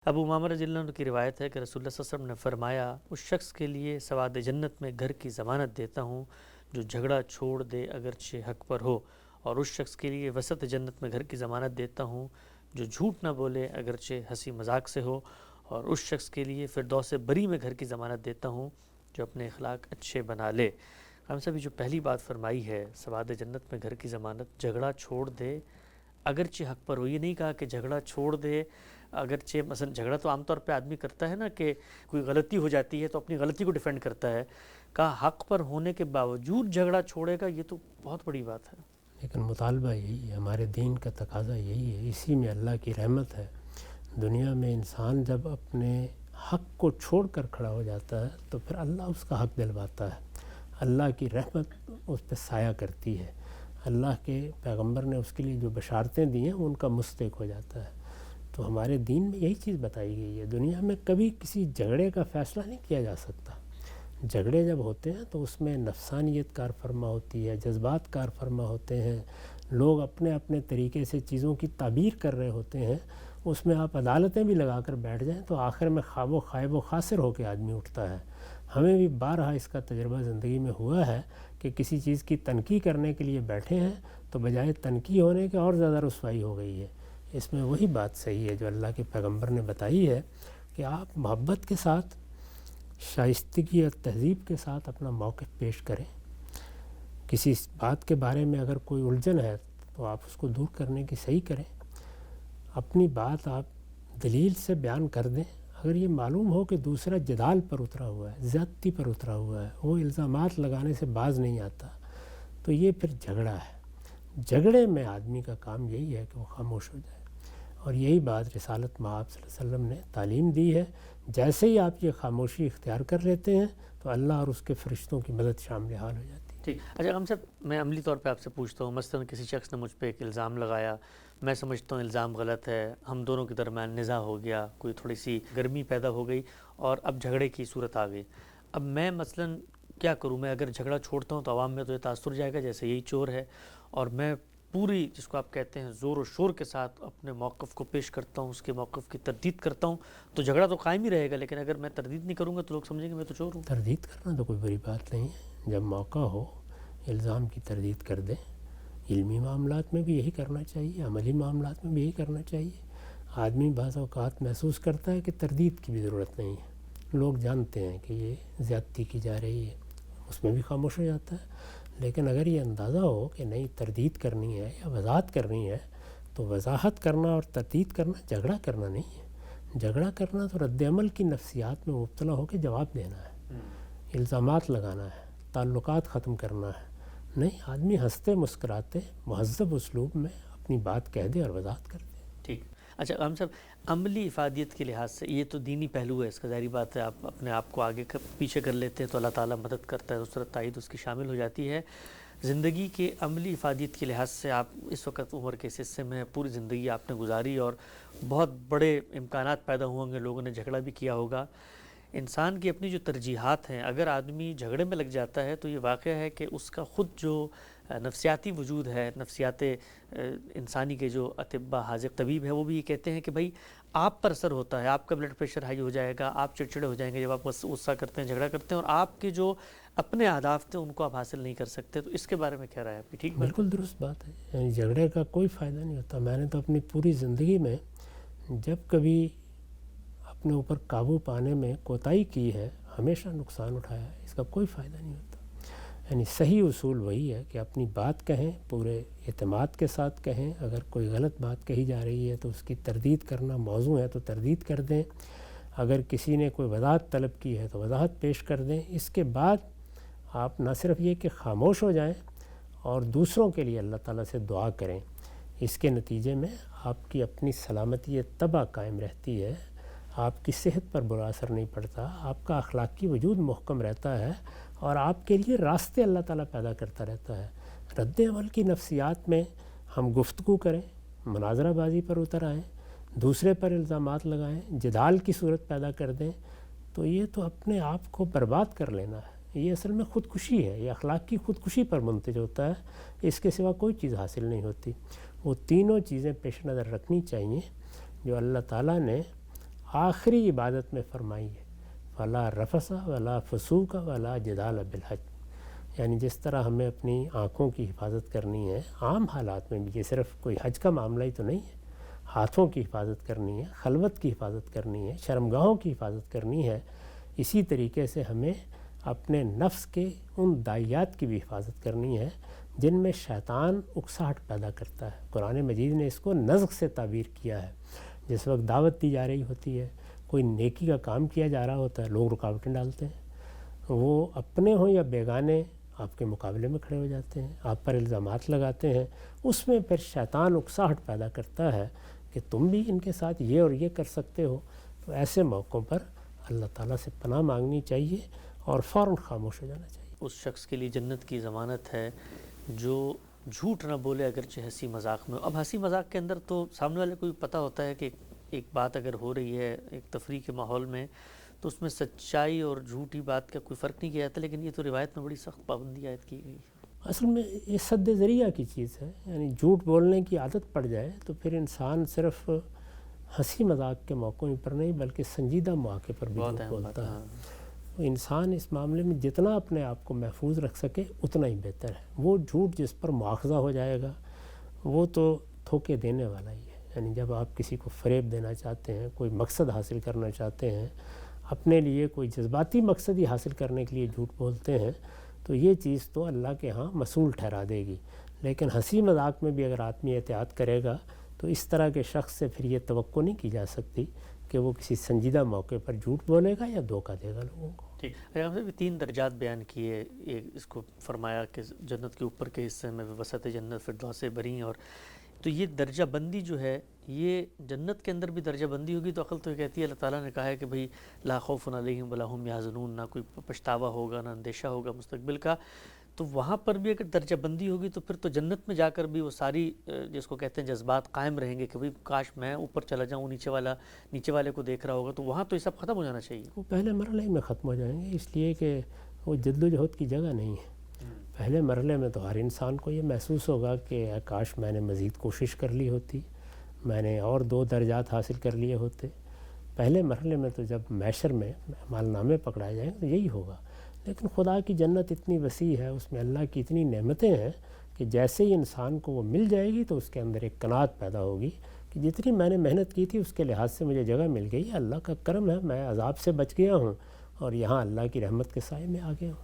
ابو امامہ رضی اللہ عنہ کی روایت ہے کہ رسول اللہ صلی اللہ علیہ وسلم نے فرمایا، اس شخص کے لیے سواد جنت میں گھر کی ضمانت دیتا ہوں جو جھگڑا چھوڑ دے اگرچہ حق پر ہو، اور اس شخص کے لیے وسط جنت میں گھر کی ضمانت دیتا ہوں جو جھوٹ نہ بولے اگرچہ ہنسی مذاق سے ہو، اور اس شخص کے لیے فردوس بری میں گھر کی ضمانت دیتا ہوں جو اپنے اخلاق اچھے بنا لے۔ ہم سبھی جو پہلی بات فرمائی ہے، سواد جنت میں گھر کی ضمانت، جھگڑا چھوڑ دے اگرچہ حق پر ہو، یہ نہیں کہا کہ جھگڑا چھوڑ دے اگرچہ مثلا جھگڑا تو عام طور پہ آدمی کرتا ہے نا کہ کوئی غلطی ہو جاتی ہے تو اپنی غلطی کو ڈیفینڈ کرتا ہے، کہا حق پر ہونے کے باوجود جھگڑا چھوڑے گا، یہ تو بہت بڑی بات ہے۔ لیکن مطالبہ یہی ہے، ہمارے دین کا تقاضا یہی ہے، اسی میں اللہ کی رحمت ہے۔ دنیا میں انسان جب اپنے حق کو چھوڑ کر کھڑا ہو جاتا ہے تو پھر اللہ اس کا حق دلواتا ہے، اللہ کی رحمت اس پہ سایہ کرتی ہے، اللہ کے پیغمبر نے اس کے لیے جو بشارتیں دی ہیں ان کا مستحق ہو جاتا ہے۔ تو ہمارے دین میں یہی چیز بتائی گئی ہے، دنیا میں کبھی کسی جھگڑے کا فیصلہ نہیں کیا جا سکتا۔ جھگڑے جب ہوتے ہیں تو اس میں نفسانیت کار فرما ہوتی ہے، جذبات کار فرما ہوتے ہیں، لوگ اپنے اپنے طریقے سے چیزوں کی تعبیر کر رہے ہوتے ہیں، اس میں آپ عدالتیں بھی لگا کر بیٹھ جائیں تو آخر میں خواب و خائب و خاسر ہو کے آدمی اٹھتا ہے۔ ہمیں بھی بارہا اس کا تجربہ زندگی میں ہوا ہے کہ کسی چیز کی تنقید کرنے کے لیے بیٹھے ہیں تو بجائے تنقید ہونے کے اور زیادہ رسوائی ہو گئی ہے۔ اس میں وہی بات صحیح ہے جو اللہ کے پیغمبر نے بتائی ہے کہ آپ محبت کے ساتھ، شائستگی اور تہذیب کے ساتھ اپنا موقف پیش کریں۔ کسی بات کے بارے میں اگر کوئی الجھن ہے تو آپ اس کو دور کرنے کی صحیح کریں، اپنی بات آپ دلیل سے بیان کر دیں۔ اگر یہ معلوم ہو کہ دوسرا جدال پر اترا ہوا ہے، زیادتی پر اترا ہوا ہے، وہ الزامات لگانے سے باز نہیں آتا، تو یہ پھر جھگڑا ہے۔ جھگڑے میں آدمی کا کام یہی ہے کہ وہ خاموش ہو جائے، اور یہی بات رسالت مآب صلی اللہ علیہ وسلم نے تعلیم دی ہے۔ جیسے ہی آپ یہ خاموشی اختیار کر لیتے ہیں تو اللہ اور اس کے فرشتوں کی مدد شامل حال ہو جاتی ہے۔ ٹھیک، اچھا ہم صاحب میں عملی طور پہ آپ سے پوچھتا ہوں، مثلا کسی شخص نے مجھ پہ ایک الزام لگایا، میں سمجھتا ہوں الزام غلط ہے، ہم دونوں کے درمیان نزاع ہو گیا، کوئی تھوڑی سی گرمی پیدا ہو گئی اور اب جھگڑے کی صورت آ گئی۔ اب میں مثلا کیا کروں؟ میں اگر جھگڑا چھوڑتا ہوں تو عوام میں تو یہ تاثر جائے گا جیسے یہی چور ہے، اور میں پوری جس کو آپ کہتے ہیں زور و شور کے ساتھ اپنے موقف کو پیش کرتا ہوں، اس کے موقف کی تردید کرتا ہوں، تو جھگڑا تو قائم ہی رہے گا، لیکن اگر میں تردید نہیں کروں گا تو لوگ سمجھیں گے میں تو چور ہوں۔ تردید کرنا تو کوئی بڑی بات نہیں ہے، جب موقع ہو الزام کی تردید کر دیں۔ علمی معاملات میں بھی یہی کرنا چاہیے، عملی معاملات میں بھی یہی کرنا چاہیے۔ آدمی بعض اوقات محسوس کرتا ہے کہ تردید کی بھی ضرورت نہیں ہے، لوگ جانتے ہیں کہ یہ زیادتی کی جا رہی ہے، اس میں بھی خاموش ہو جاتا ہے۔ لیکن اگر یہ اندازہ ہو کہ نہیں تردید کرنی ہے یا وضاحت کرنی ہے تو وضاحت کرنا اور تردید کرنا جھگڑا کرنا نہیں ہے۔ جھگڑا کرنا تو رد عمل کی نفسیات میں مبتلا ہو کے جواب دینا ہے، الزامات لگانا ہے، تعلقات ختم کرنا ہے۔ نہیں، آدمی ہنستے مسکراتے مہذب اسلوب میں اپنی بات کہہ دے اور وضاحت کر دے۔ ٹھیک، اچھا ہم صاحب عملی افادیت کے لحاظ سے یہ تو دینی پہلو ہے، اس کا ظاہری بات ہے، آپ اپنے آپ کو آگے پیچھے کر لیتے ہیں تو اللہ تعالیٰ مدد کرتا ہے، نصرت تائید اس کی شامل ہو جاتی ہے۔ زندگی کے عملی افادیت کے لحاظ سے آپ اس وقت عمر کے اس حصے میں پوری زندگی آپ نے گزاری اور بہت بڑے امکانات پیدا ہوں گے، لوگوں نے جھگڑا بھی کیا ہوگا۔ انسان کی اپنی جو ترجیحات ہیں، اگر آدمی جھگڑے میں لگ جاتا ہے تو یہ واقعہ ہے کہ اس کا خود جو نفسیاتی وجود ہے، نفسیات انسانی کے جو اطباء حاذق طبیب ہیں وہ بھی یہ کہتے ہیں کہ بھائی آپ پر اثر ہوتا ہے، آپ کا بلڈ پریشر ہائی ہو جائے گا، آپ چڑچڑے ہو جائیں گے جب آپ غصہ کرتے ہیں، جھگڑا کرتے ہیں، اور آپ کے جو اپنے اہداف تھے ان کو آپ حاصل نہیں کر سکتے۔ تو اس کے بارے میں کیا رائے ہے آپ کی؟ ٹھیک بات؟ بالکل درست بات ہے، یعنی جھگڑے کا کوئی فائدہ نہیں ہوتا۔ میں نے تو اپنی پوری زندگی میں جب کبھی اپنے اوپر قابو پانے میں کوتاہی کی ہے ہمیشہ نقصان اٹھایا ہے، اس کا کوئی فائدہ نہیں ہوتا۔ یعنی صحیح اصول وہی ہے کہ اپنی بات کہیں، پورے اعتماد کے ساتھ کہیں، اگر کوئی غلط بات کہی جا رہی ہے تو اس کی تردید کرنا موضوع ہے تو تردید کر دیں، اگر کسی نے کوئی وضاحت طلب کی ہے تو وضاحت پیش کر دیں۔ اس کے بعد آپ نہ صرف یہ کہ خاموش ہو جائیں اور دوسروں کے لیے اللہ تعالیٰ سے دعا کریں، اس کے نتیجے میں آپ کی اپنی سلامتی طبع قائم رہتی ہے، آپ کی صحت پر برا اثر نہیں پڑتا، آپ کا اخلاقی وجود محکم رہتا ہے، اور آپ کے لیے راستے اللہ تعالیٰ پیدا کرتا رہتا ہے۔ رد عمل کی نفسیات میں ہم گفتگو کریں، مناظرہ بازی پر اتر آئیں، دوسرے پر الزامات لگائیں، جدال کی صورت پیدا کر دیں، تو یہ تو اپنے آپ کو برباد کر لینا ہے۔ یہ اصل میں خودکشی ہے، یہ اخلاق کی خودکشی پر منتج ہوتا ہے، اس کے سوا کوئی چیز حاصل نہیں ہوتی۔ وہ تینوں چیزیں پیش نظر رکھنی چاہیے جو اللہ تعالیٰ نے آخری عبادت میں فرمائی ہے فلا رفث ولا فسوق ولا جدال بالحج، یعنی جس طرح ہمیں اپنی آنکھوں کی حفاظت کرنی ہے عام حالات میں بھی، یہ صرف کوئی حج کا معاملہ ہی تو نہیں ہے، ہاتھوں کی حفاظت کرنی ہے، خلوت کی حفاظت کرنی ہے، شرمگاہوں کی حفاظت کرنی ہے، اسی طریقے سے ہمیں اپنے نفس کے ان داعیات کی بھی حفاظت کرنی ہے جن میں شیطان اکساہٹ پیدا کرتا ہے۔ قرآن مجید نے اس کو نزغ سے تعبیر کیا ہے۔ جس وقت دعوت دی جا رہی ہوتی ہے، کوئی نیکی کا کام کیا جا رہا ہوتا ہے، لوگ رکاوٹیں ڈالتے ہیں، وہ اپنے ہوں یا بیگانے آپ کے مقابلے میں کھڑے ہو جاتے ہیں، آپ پر الزامات لگاتے ہیں، اس میں پھر شیطان اکساہٹ پیدا کرتا ہے کہ تم بھی ان کے ساتھ یہ اور یہ کر سکتے ہو۔ تو ایسے موقعوں پر اللہ تعالیٰ سے پناہ مانگنی چاہیے اور فوراً خاموش ہو جانا چاہیے۔ اس شخص کے لیے جنت کی ضمانت ہے جو جھوٹ نہ بولے اگرچہ ہنسی مذاق میں۔ اب ہنسی مذاق کے اندر تو سامنے والے کو بھی پتہ ہوتا ہے کہ ایک بات اگر ہو رہی ہے ایک تفریح کے ماحول میں تو اس میں سچائی اور جھوٹی بات کا کوئی فرق نہیں کیا جاتا، لیکن یہ تو روایت میں بڑی سخت پابندی عائد کی گئی ہے۔ اصل میں یہ سد ذریعہ کی چیز ہے، یعنی جھوٹ بولنے کی عادت پڑ جائے تو پھر انسان صرف ہنسی مذاق کے موقعوں پر نہیں بلکہ سنجیدہ مواقع پر بھی جھوٹ بولتا ہے۔ تو انسان اس معاملے میں جتنا اپنے آپ کو محفوظ رکھ سکے اتنا ہی بہتر ہے۔ وہ جھوٹ جس پر مواخذہ ہو جائے گا وہ تو دھوکے دینے والا ہی ہے، یعنی جب آپ کسی کو فریب دینا چاہتے ہیں، کوئی مقصد حاصل کرنا چاہتے ہیں، اپنے لیے کوئی جذباتی مقصد ہی حاصل کرنے کے لیے جھوٹ بولتے ہیں تو یہ چیز تو اللہ کے ہاں مصول ٹھہرا دے گی۔ لیکن ہنسی مذاق میں بھی اگر آدمی احتیاط کرے گا تو اس طرح کے شخص سے پھر یہ توقع نہیں کی جا سکتی کہ وہ کسی سنجیدہ موقع پر جھوٹ بولے گا یا دھوکہ دے گا لوگوں کو۔ ٹھیک، ہم نے بھی 3 درجات بیان کیے، اس کو فرمایا کہ جنت کے اوپر کے حصے میں وسط جنت فردوس بری ہیں، اور تو یہ درجہ بندی جو ہے یہ جنت کے اندر بھی درجہ بندی ہوگی تو عقل تو یہ کہتی ہے، اللہ تعالیٰ نے کہا ہے کہ بھئی لا خوف علیہم ولا ہم یحزنون، نہ کوئی پچھتاوا ہوگا نہ اندیشہ ہوگا مستقبل کا، تو وہاں پر بھی اگر درجہ بندی ہوگی تو پھر تو جنت میں جا کر بھی وہ ساری جس کو کہتے ہیں جذبات قائم رہیں گے کہ بھئی کاش میں اوپر چلا جاؤں، نیچے والے کو دیکھ رہا ہوگا، تو وہاں تو یہ سب ختم ہو جانا چاہیے۔ وہ پہلے مرحلے میں ختم ہو جائیں گے، اس لیے کہ وہ جد و جہد کی جگہ نہیں ہے۔ پہلے مرحلے میں تو ہر انسان کو یہ محسوس ہوگا کہ کاش میں نے مزید کوشش کر لی ہوتی، میں نے اور 2 درجات حاصل کر لیے ہوتے۔ پہلے مرحلے میں تو جب محشر میں اعمال نامے پکڑائے جائیں تو یہی ہوگا، لیکن خدا کی جنت اتنی وسیع ہے، اس میں اللہ کی اتنی نعمتیں ہیں کہ جیسے ہی انسان کو وہ مل جائے گی تو اس کے اندر ایک قناعت پیدا ہوگی کہ جتنی میں نے محنت کی تھی اس کے لحاظ سے مجھے جگہ مل گئی، اللہ کا کرم ہے، میں عذاب سے بچ گیا ہوں اور یہاں اللہ کی رحمت کے سائے میں آ گیا ہوں۔